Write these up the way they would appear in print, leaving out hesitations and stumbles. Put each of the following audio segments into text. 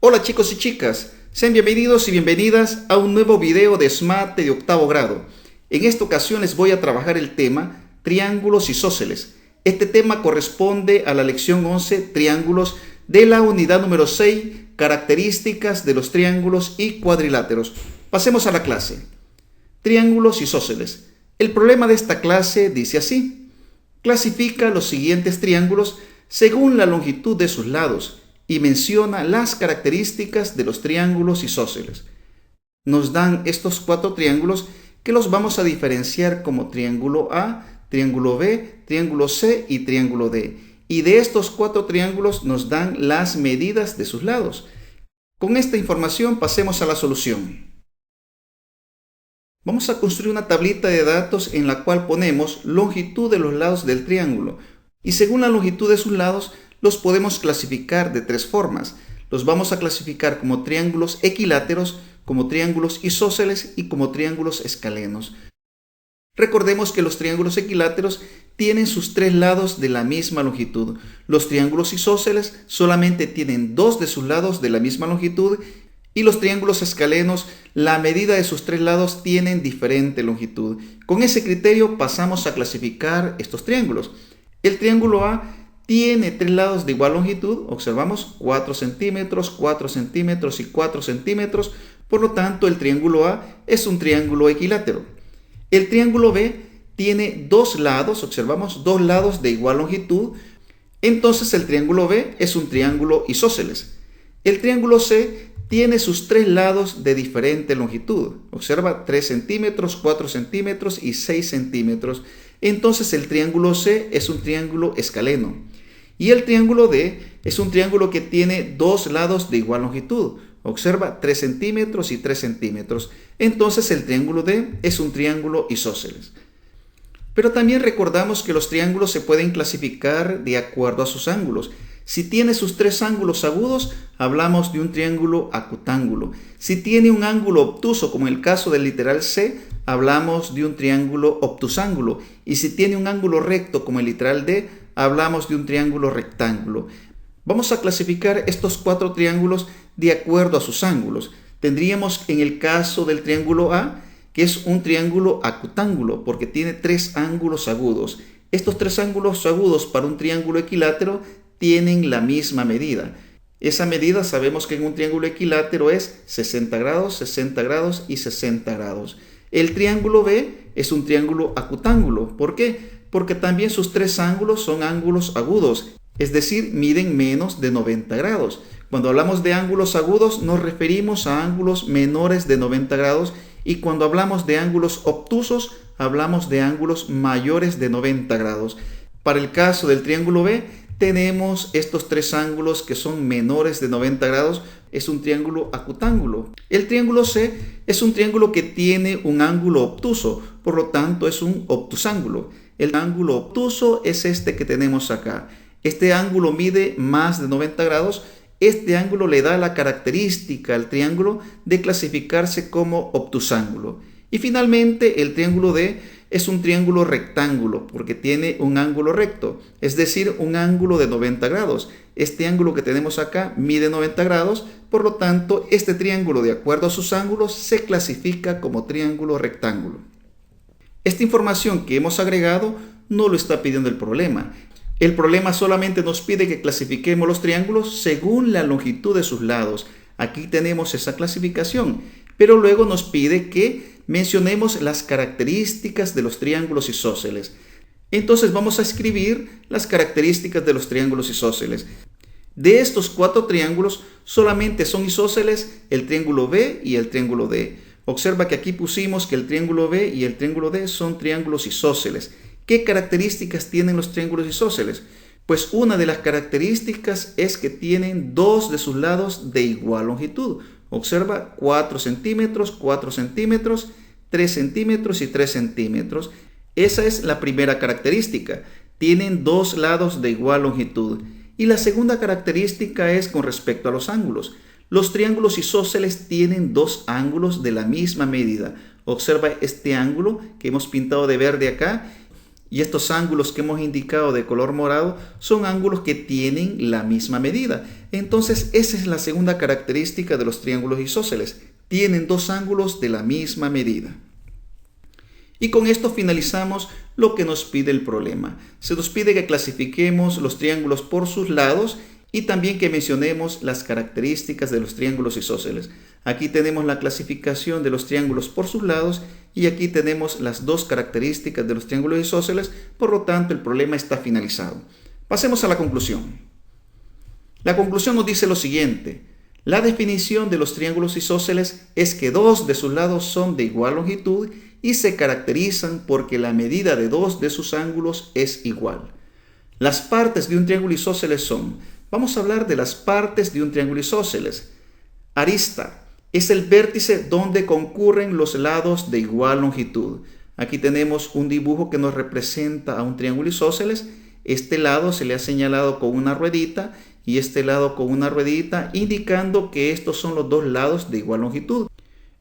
Hola chicos y chicas, sean bienvenidos y bienvenidas a un nuevo video de SMAT de octavo grado. En esta ocasión les voy a trabajar el tema triángulos isósceles. Este tema corresponde a la lección 11, triángulos, de la unidad número 6, características de los triángulos y cuadriláteros. Pasemos a la clase. Triángulos isósceles. El problema de esta clase dice así: clasifica los siguientes triángulos según la longitud de sus lados y menciona las características de los triángulos isósceles. Nos dan estos 4 triángulos que los vamos a diferenciar como triángulo A, triángulo B, triángulo C y triángulo D. Y de estos 4 triángulos nos dan las medidas de sus lados. Con esta información pasemos a la solución. Vamos a construir una tablita de datos en la cual ponemos longitud de los lados del triángulo. Y según la longitud de sus lados, los podemos clasificar de 3 formas. Los vamos a clasificar como triángulos equiláteros, como triángulos isósceles y como triángulos escalenos. Recordemos que los triángulos equiláteros tienen sus 3 lados de la misma longitud. Los triángulos isósceles solamente tienen 2 de sus lados de la misma longitud y los triángulos escalenos, la medida de sus 3 lados tienen diferente longitud. Con ese criterio pasamos a clasificar estos triángulos. El triángulo A tiene 3 lados de igual longitud, observamos 4 centímetros, 4 centímetros y 4 centímetros, por lo tanto el triángulo A es un triángulo equilátero. El triángulo B tiene 2 lados, observamos 2 lados de igual longitud, entonces el triángulo B es un triángulo isósceles. El triángulo C tiene sus 3 lados de diferente longitud, observa 3 centímetros, 4 centímetros y 6 centímetros, entonces el triángulo C es un triángulo escaleno. Y el triángulo D es un triángulo que tiene 2 lados de igual longitud. Observa 3 centímetros y 3 centímetros. Entonces el triángulo D es un triángulo isósceles. Pero también recordamos que los triángulos se pueden clasificar de acuerdo a sus ángulos. Si tiene sus 3 ángulos agudos, hablamos de un triángulo acutángulo. Si tiene un ángulo obtuso, como en el caso del literal C, hablamos de un triángulo obtusángulo. Y si tiene un ángulo recto, como el literal D, hablamos de un triángulo rectángulo. Vamos a clasificar estos 4 triángulos de acuerdo a sus ángulos. Tendríamos en el caso del triángulo A, que es un triángulo acutángulo, porque tiene 3 ángulos agudos. Estos 3 ángulos agudos para un triángulo equilátero tienen la misma medida. Esa medida sabemos que en un triángulo equilátero es 60 grados, 60 grados y 60 grados. El triángulo B es un triángulo acutángulo. ¿Por qué? Porque también sus 3 ángulos son ángulos agudos, es decir, miden menos de 90 grados. Cuando hablamos de ángulos agudos nos referimos a ángulos menores de 90 grados y cuando hablamos de ángulos obtusos hablamos de ángulos mayores de 90 grados. Para el caso del triángulo B tenemos estos 3 ángulos que son menores de 90 grados, es un triángulo acutángulo. El triángulo C es un triángulo que tiene un ángulo obtuso, por lo tanto es un obtusángulo. El ángulo obtuso es este que tenemos acá. Este ángulo mide más de 90 grados. Este ángulo le da la característica al triángulo de clasificarse como obtusángulo. Y finalmente el triángulo D es un triángulo rectángulo porque tiene un ángulo recto, es decir, un ángulo de 90 grados. Este ángulo que tenemos acá mide 90 grados, por lo tanto este triángulo, de acuerdo a sus ángulos, se clasifica como triángulo rectángulo. Esta información que hemos agregado no lo está pidiendo el problema. El problema solamente nos pide que clasifiquemos los triángulos según la longitud de sus lados. Aquí tenemos esa clasificación, pero luego nos pide que mencionemos las características de los triángulos isósceles. Entonces vamos a escribir las características de los triángulos isósceles. De estos 4 triángulos solamente son isósceles el triángulo B y el triángulo D. Observa que aquí pusimos que el triángulo B y el triángulo D son triángulos isósceles. ¿Qué características tienen los triángulos isósceles? Pues una de las características es que tienen 2 de sus lados de igual longitud. Observa 4 centímetros, 4 centímetros, 3 centímetros y 3 centímetros. Esa es la primera característica. Tienen 2 lados de igual longitud. Y la segunda característica es con respecto a los ángulos. Los triángulos isósceles tienen 2 ángulos de la misma medida. Observa este ángulo que hemos pintado de verde acá Y estos ángulos que hemos indicado de color morado son ángulos que tienen la misma medida. Entonces, esa es la segunda característica de los triángulos isósceles. Tienen dos ángulos de la misma medida. Y con esto finalizamos lo que nos pide el problema. Se nos pide que clasifiquemos los triángulos por sus lados y también que mencionemos las características de los triángulos isósceles. Aquí tenemos la clasificación de los triángulos por sus lados y aquí tenemos las dos características de los triángulos isósceles, por lo tanto el problema está finalizado. Pasemos a la conclusión. La conclusión nos dice lo siguiente: la definición de los triángulos isósceles es que dos de sus lados son de igual longitud y se caracterizan porque la medida de dos de sus ángulos es igual. Las partes de un triángulo isósceles son, vamos a hablar de las partes de un triángulo isósceles. Arista es el vértice donde concurren los lados de igual longitud. Aquí tenemos un dibujo que nos representa a un triángulo isósceles. Este lado se le ha señalado con una ruedita y este lado con una ruedita, indicando que estos son los dos lados de igual longitud.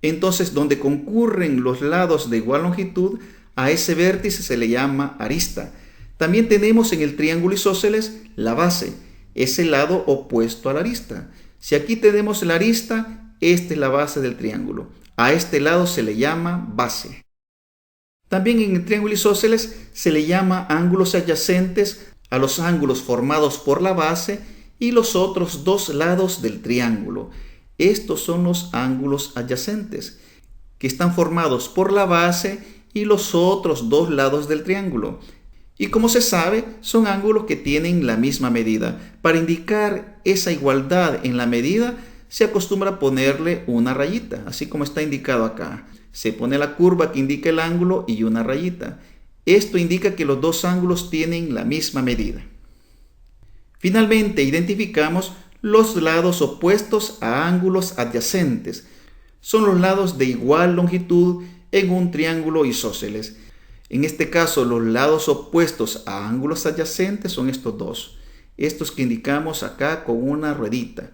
Entonces, donde concurren los lados de igual longitud, a ese vértice se le llama arista. También tenemos en el triángulo isósceles la base, es el lado opuesto a la arista. Si aquí tenemos la arista, esta es la base del triángulo. A este lado se le llama base. También en el triángulo isósceles se le llama ángulos adyacentes a los ángulos formados por la base y los otros dos lados del triángulo. Estos son los ángulos adyacentes, que están formados por la base y los otros dos lados del triángulo. Y como se sabe, son ángulos que tienen la misma medida. Para indicar esa igualdad en la medida, se acostumbra a ponerle una rayita, así como está indicado acá. Se pone la curva que indica el ángulo y una rayita. Esto indica que los dos ángulos tienen la misma medida. Finalmente, identificamos los lados opuestos a ángulos adyacentes. Son los lados de igual longitud en un triángulo isósceles. En este caso, los lados opuestos a ángulos adyacentes son estos dos. Estos que indicamos acá con una ruedita.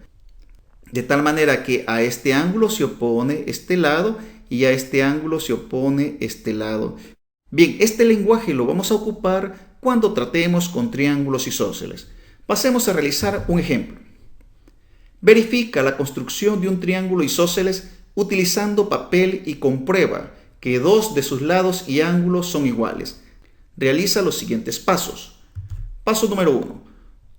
De tal manera que a este ángulo se opone este lado y a este ángulo se opone este lado. Bien, este lenguaje lo vamos a ocupar cuando tratemos con triángulos isósceles. Pasemos a realizar un ejemplo. Verifica la construcción de un triángulo isósceles utilizando papel y comprueba que dos de sus lados y ángulos son iguales. Realiza los siguientes pasos. Paso número 1.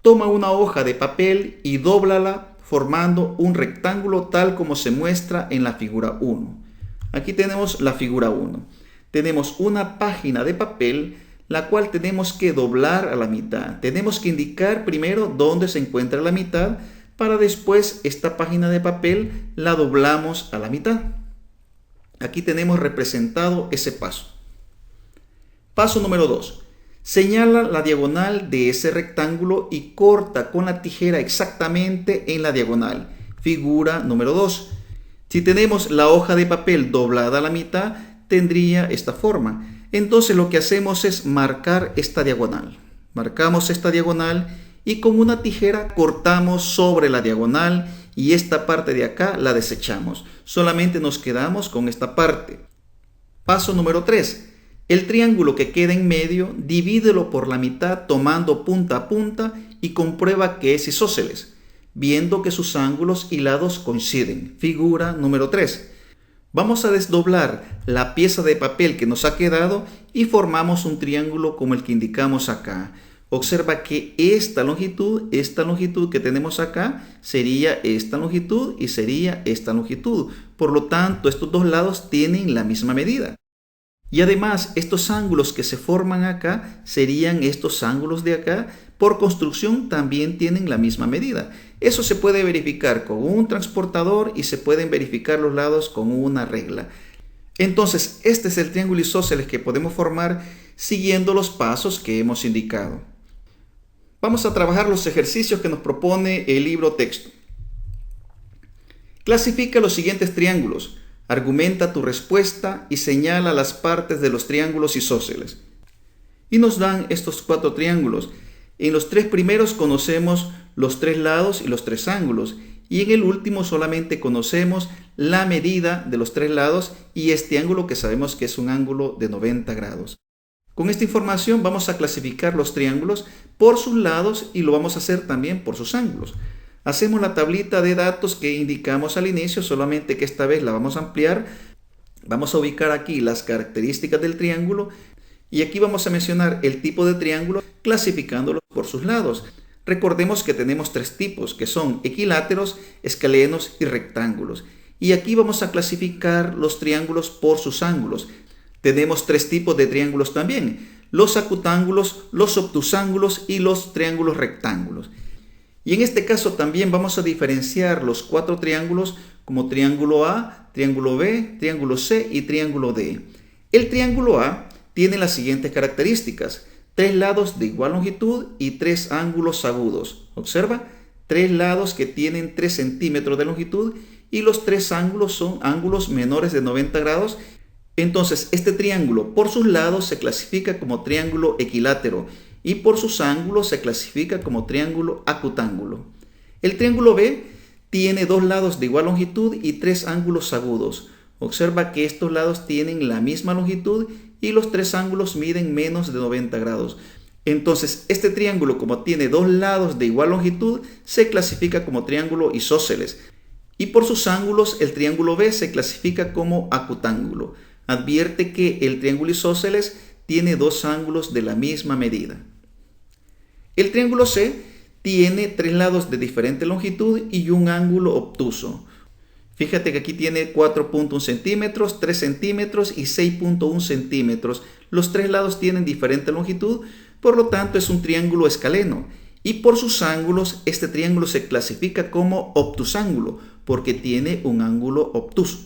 Toma una hoja de papel y dóblala formando un rectángulo tal como se muestra en la figura 1. Aquí tenemos la figura 1. Tenemos una página de papel la cual tenemos que doblar a la mitad. Tenemos que indicar primero dónde se encuentra la mitad para después esta página de papel la doblamos a la mitad. Aquí tenemos representado ese paso. Paso número 2. Señala la diagonal de ese rectángulo y corta con la tijera exactamente en la diagonal. Figura número 2. Si tenemos la hoja de papel doblada a la mitad, tendría esta forma. Entonces lo que hacemos es marcar esta diagonal. Marcamos esta diagonal y con una tijera cortamos sobre la diagonal y esta parte de acá la desechamos. Solamente nos quedamos con esta parte. Paso número 3. El triángulo que queda en medio, divídelo por la mitad tomando punta a punta y comprueba que es isósceles, viendo que sus ángulos y lados coinciden. Figura número 3. Vamos a desdoblar la pieza de papel que nos ha quedado y formamos un triángulo como el que indicamos acá. Observa que esta longitud que tenemos acá sería esta longitud y sería esta longitud. Por lo tanto, estos dos lados tienen la misma medida. Y además, estos ángulos que se forman acá serían estos ángulos de acá. Por construcción también tienen la misma medida. Eso se puede verificar con un transportador y se pueden verificar los lados con una regla. Entonces, este es el triángulo isósceles que podemos formar siguiendo los pasos que hemos indicado. Vamos a trabajar los ejercicios que nos propone el libro texto. Clasifica los siguientes triángulos. Argumenta tu respuesta y señala las partes de los triángulos isósceles. Y nos dan estos 4 triángulos. En los 3 primeros conocemos los 3 lados y los 3 ángulos. Y en el último solamente conocemos la medida de los 3 lados y este ángulo que sabemos que es un ángulo de 90 grados. Con esta información vamos a clasificar los triángulos por sus lados y lo vamos a hacer también por sus ángulos. Hacemos la tablita de datos que indicamos al inicio, solamente que esta vez la vamos a ampliar. Vamos a ubicar aquí las características del triángulo y aquí vamos a mencionar el tipo de triángulo clasificándolo por sus lados. Recordemos que tenemos tres tipos, que son equiláteros, escalenos y rectángulos. Y aquí vamos a clasificar los triángulos por sus ángulos. Tenemos tres tipos de triángulos también: los acutángulos, los obtusángulos y los triángulos rectángulos. Y en este caso también vamos a diferenciar los cuatro triángulos como triángulo A, triángulo B, triángulo C y triángulo D. El triángulo A tiene las siguientes características: tres lados de igual longitud y tres ángulos agudos. Observa, tres lados que tienen 3 centímetros de longitud y los tres ángulos son ángulos menores de 90 grados. Entonces, este triángulo por sus lados se clasifica como triángulo equilátero y por sus ángulos se clasifica como triángulo acutángulo. El triángulo B tiene dos lados de igual longitud y tres ángulos agudos. Observa que estos lados tienen la misma longitud y los tres ángulos miden menos de 90 grados. Entonces, este triángulo, como tiene dos lados de igual longitud, se clasifica como triángulo isósceles. Y por sus ángulos, el triángulo B se clasifica como acutángulo. Advierte que el triángulo isósceles tiene dos ángulos de la misma medida. El triángulo C tiene tres lados de diferente longitud y un ángulo obtuso. Fíjate que aquí tiene 4.1 centímetros, 3 centímetros y 6.1 centímetros. Los tres lados tienen diferente longitud, por lo tanto es un triángulo escaleno. Y por sus ángulos, este triángulo se clasifica como obtusángulo, porque tiene un ángulo obtuso.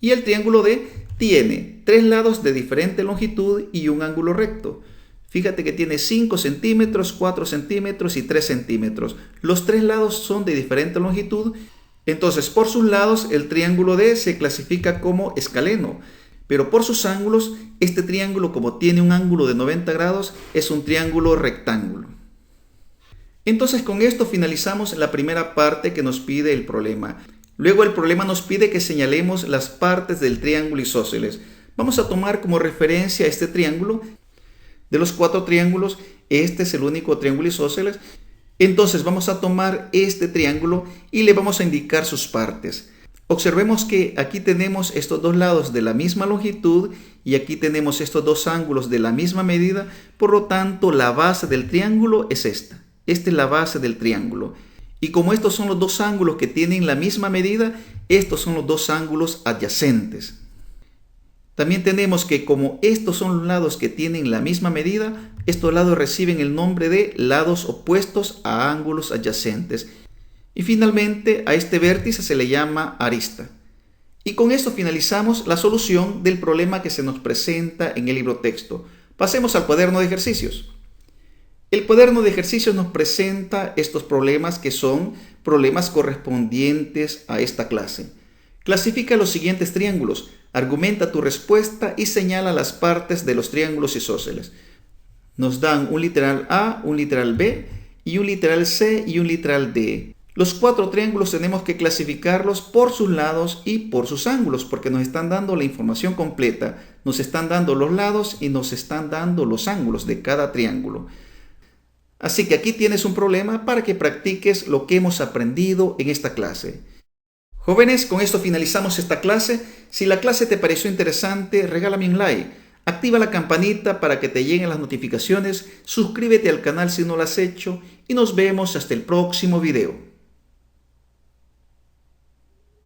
Y el triángulo D tiene tres lados de diferente longitud y un ángulo recto. Fíjate que tiene 5 centímetros, 4 centímetros y 3 centímetros. Los tres lados son de diferente longitud. Entonces, por sus lados, el triángulo D se clasifica como escaleno. Pero por sus ángulos, este triángulo, como tiene un ángulo de 90 grados, es un triángulo rectángulo. Entonces, con esto finalizamos la primera parte que nos pide el problema. Luego el problema nos pide que señalemos las partes del triángulo isósceles. Vamos a tomar como referencia este triángulo. De los cuatro triángulos, este es el único triángulo isósceles. Entonces vamos a tomar este triángulo y le vamos a indicar sus partes. Observemos que aquí tenemos estos dos lados de la misma longitud y aquí tenemos estos dos ángulos de la misma medida. Por lo tanto, la base del triángulo es esta. Esta es la base del triángulo. Y como estos son los dos ángulos que tienen la misma medida, estos son los dos ángulos adyacentes. También tenemos que como estos son los lados que tienen la misma medida, estos lados reciben el nombre de lados opuestos a ángulos adyacentes. Y finalmente a este vértice se le llama arista. Y con esto finalizamos la solución del problema que se nos presenta en el libro texto. Pasemos al cuaderno de ejercicios. El cuaderno de ejercicios nos presenta estos problemas que son problemas correspondientes a esta clase. Clasifica los siguientes triángulos, argumenta tu respuesta y señala las partes de los triángulos isósceles. Nos dan un literal A, un literal B y un literal C y un literal D. Los cuatro triángulos tenemos que clasificarlos por sus lados y por sus ángulos, porque nos están dando la información completa. Nos están dando los lados y nos están dando los ángulos de cada triángulo. Así que aquí tienes un problema para que practiques lo que hemos aprendido en esta clase. Jóvenes, con esto finalizamos esta clase. Si la clase te pareció interesante, regálame un like. Activa la campanita para que te lleguen las notificaciones. Suscríbete al canal si no lo has hecho y nos vemos hasta el próximo video.